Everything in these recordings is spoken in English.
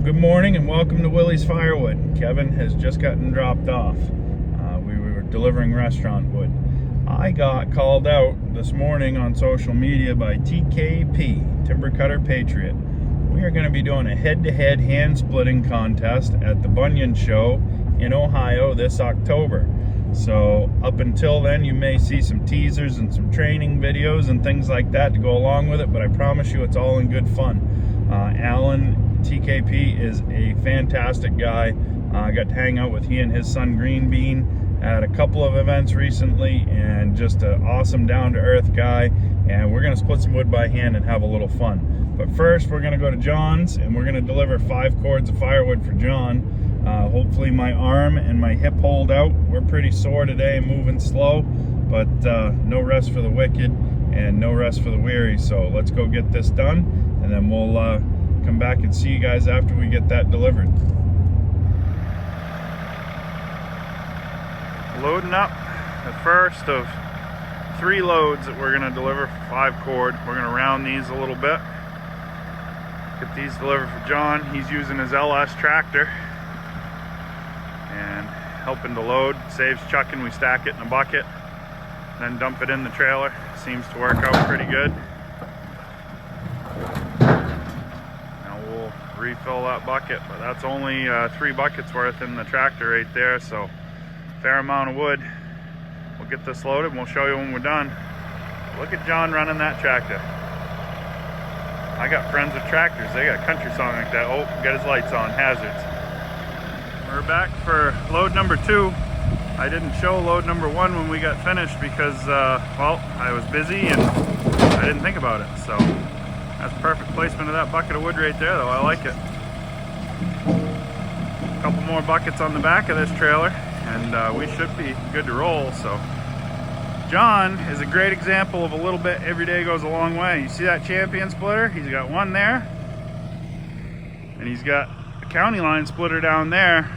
good morning and welcome to Willie's Firewood. Kevin has just gotten dropped off. We were delivering restaurant wood. I got called out this morning on social media by TKP, Timber Cutter Patriot. We are going to be doing a head-to-head hand splitting contest at the Bunyan Show in Ohio this October. So up until then you may see some teasers and some training videos and things like that to go along with it, but I promise you it's all in good fun. Alan TKP is a fantastic guy. I got to hang out with he and his son Green Bean at a couple of events recently, and just an awesome down-to-earth guy, and we're going to split some wood by hand and have a little fun. But first we're going to go to John's and we're going to deliver 5 cords of firewood for John. Hopefully my arm and my hip hold out. We're pretty sore today, moving slow, but no rest for the wicked and no rest for the weary. So let's go get this done, and then we'll come back and see you guys after we get that delivered. Loading up the first of 3 loads that we're going to deliver for 5 cord. We're going to round these a little bit. Get these delivered for John. He's using his LS tractor and helping to load. Saves chucking. We stack it in a bucket, then dump it in the trailer. Seems to work out pretty good. Now we'll refill that bucket, but that's only 3 buckets worth in the tractor right there, so fair amount of wood. We'll get this loaded and we'll show you when we're done. Look at John running that tractor. I got friends with tractors, they got a country song like that. Oh, got his lights on, hazards. We're back for load number 2. I didn't show load number 1 when we got finished because, well, I was busy and I didn't think about it. So that's perfect placement of that bucket of wood right there, though. I like it. A couple more buckets on the back of this trailer, and we should be good to roll. So John is a great example of a little bit every day goes a long way. You see that champion splitter? He's got one there, and he's got a county line splitter down there.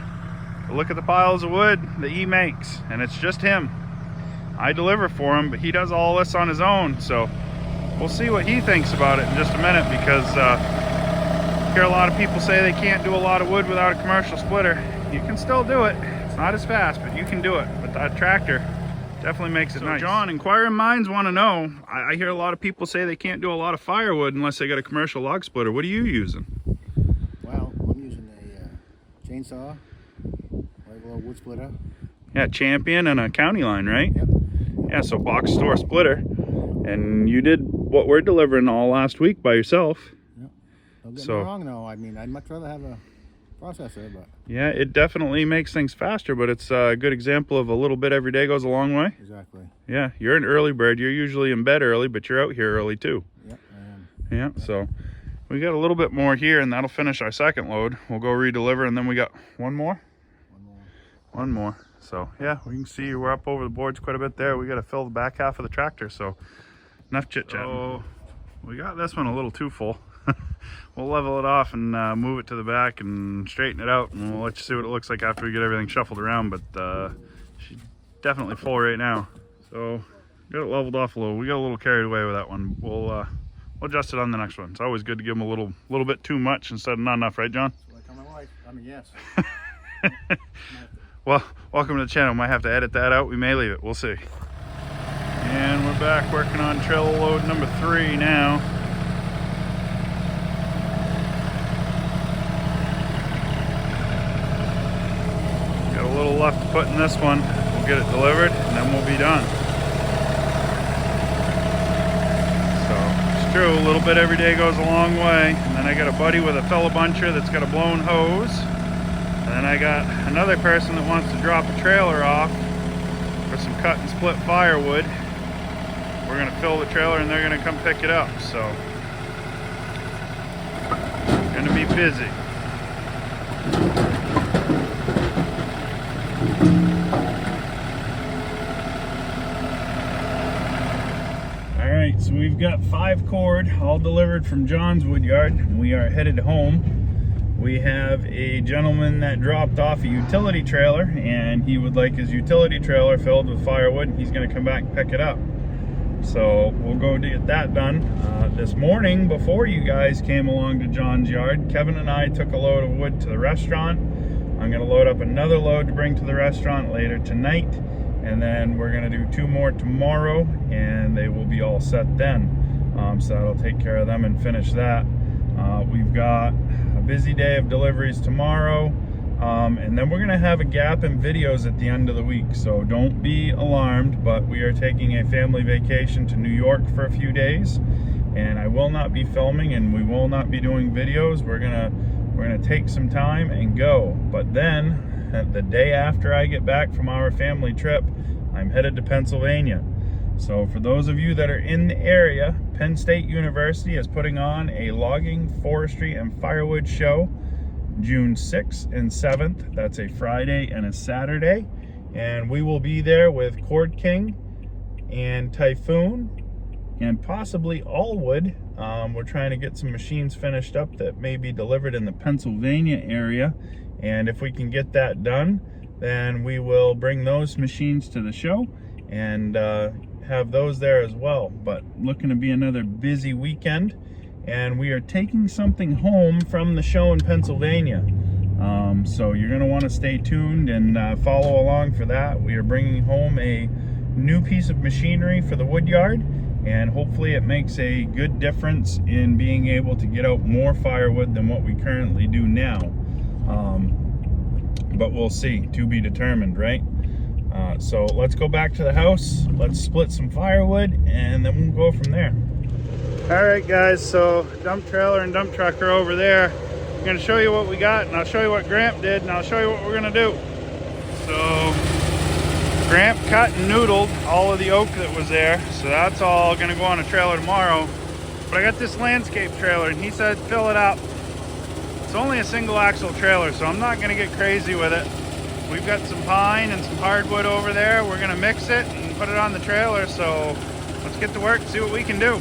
But look at the piles of wood that he makes, and it's just him. I deliver for him, but he does all this on his own. So we'll see what he thinks about it in just a minute, because I hear a lot of people say they can't do a lot of wood without a commercial splitter. You can still do it. It's not as fast, but you can do it. But that tractor definitely makes it nice. John, inquiring minds want to know, I hear a lot of people say they can't do a lot of firewood unless they got a commercial log splitter. What are you using? Well, I'm using a chainsaw, regular wood splitter. Yeah, Champion and a county line, right? Yep. Yeah, so box store splitter. And you did what we're delivering all last week by yourself. Yep. Don't get me wrong though, I mean, I'd much rather have a processor, but yeah, it definitely makes things faster, but it's a good example of a little bit every day goes a long way. Exactly. Yeah, you're an early bird. You're usually in bed early, but you're out here early too. Yep, I am. Yeah, so we got a little bit more here, and that'll finish our second load. We'll go redeliver, and then we got one more. So yeah, we can see we're up over the boards quite a bit there. We got to fill the back half of the tractor, so enough chit-chatting. So we got this one a little too full. We'll level it off and move it to the back and straighten it out, and we'll let you see what it looks like after we get everything shuffled around. But she's definitely full right now, so got it leveled off a little. We got a little carried away with that one. We'll adjust it on the next one. It's always good to give them a little bit too much instead of not enough, right, John? So I tell my wife, I mean, yes. Well, welcome to the channel. Might have to edit that out. We may leave it. We'll see. And we're back working on trailer load number 3 now. Got a little left to put in this one. We'll get it delivered and then we'll be done. So it's true, a little bit every day goes a long way. And then I got a buddy with a fella buncher that's got a blown hose. And then I got another person that wants to drop a trailer off for some cut and split firewood. We're gonna fill the trailer and they're gonna come pick it up. So gonna be busy. All right, so we've got 5 cord all delivered from John's woodyard, and we are headed home. We have a gentleman that dropped off a utility trailer, and he would like his utility trailer filled with firewood, and he's going to come back and pick it up. So we'll go to get that done. This morning, before you guys came along to John's yard, Kevin and I took a load of wood to the restaurant. I'm gonna load up another load to bring to the restaurant later tonight, and then we're gonna do 2 more tomorrow, and they will be all set then. So that'll take care of them and finish that. We've got a busy day of deliveries tomorrow, and then we're gonna have a gap in videos at the end of the week, so don't be alarmed, but we are taking a family vacation to New York for a few days, and I will not be filming and we will not be doing videos. We're gonna take some time and go, but then the day after I get back from our family trip, I'm headed to Pennsylvania. So for those of you that are in the area, Penn State University is putting on a logging, forestry, and firewood show June 6th and 7th. That's a Friday and a Saturday. And we will be there with Cord King and Typhoon and possibly Allwood. We're trying to get some machines finished up that may be delivered in the Pennsylvania area. And if we can get that done, then we will bring those machines to the show and have those there as well. But looking to be another busy weekend, and we are taking something home from the show in Pennsylvania. So you're gonna want to stay tuned and follow along for that. We are bringing home a new piece of machinery for the wood yard, and hopefully it makes a good difference in being able to get out more firewood than what we currently do now. But we'll see, to be determined, right? So let's go back to the house, let's split some firewood, and then we'll go from there. All right guys, so dump trailer and dump truck are over there. I'm gonna show you what we got, and I'll show you what Gramp did, and I'll show you what we're gonna do. So Gramp cut and noodled all of the oak that was there, so that's all gonna go on a trailer tomorrow. But I got this landscape trailer, and he said fill it up. It's only a single axle trailer, so I'm not gonna get crazy with it. We've got some pine and some hardwood over there. We're gonna mix it and put it on the trailer, so let's get to work and see what we can do.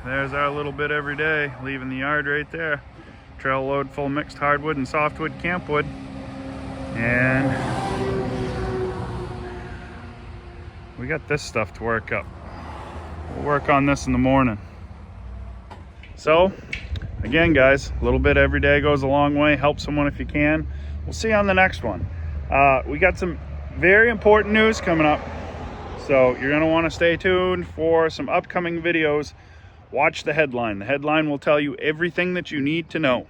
there's our little bit every day, leaving the yard right there. Trail load full mixed hardwood and softwood campwood. And we got this stuff to work up. We'll work on this in the morning. So, again guys, a little bit every day goes a long way. Help someone if you can. We'll see you on the next one. We got some very important news coming up. So you're gonna wanna stay tuned for some upcoming videos. Watch the headline. The headline will tell you everything that you need to know.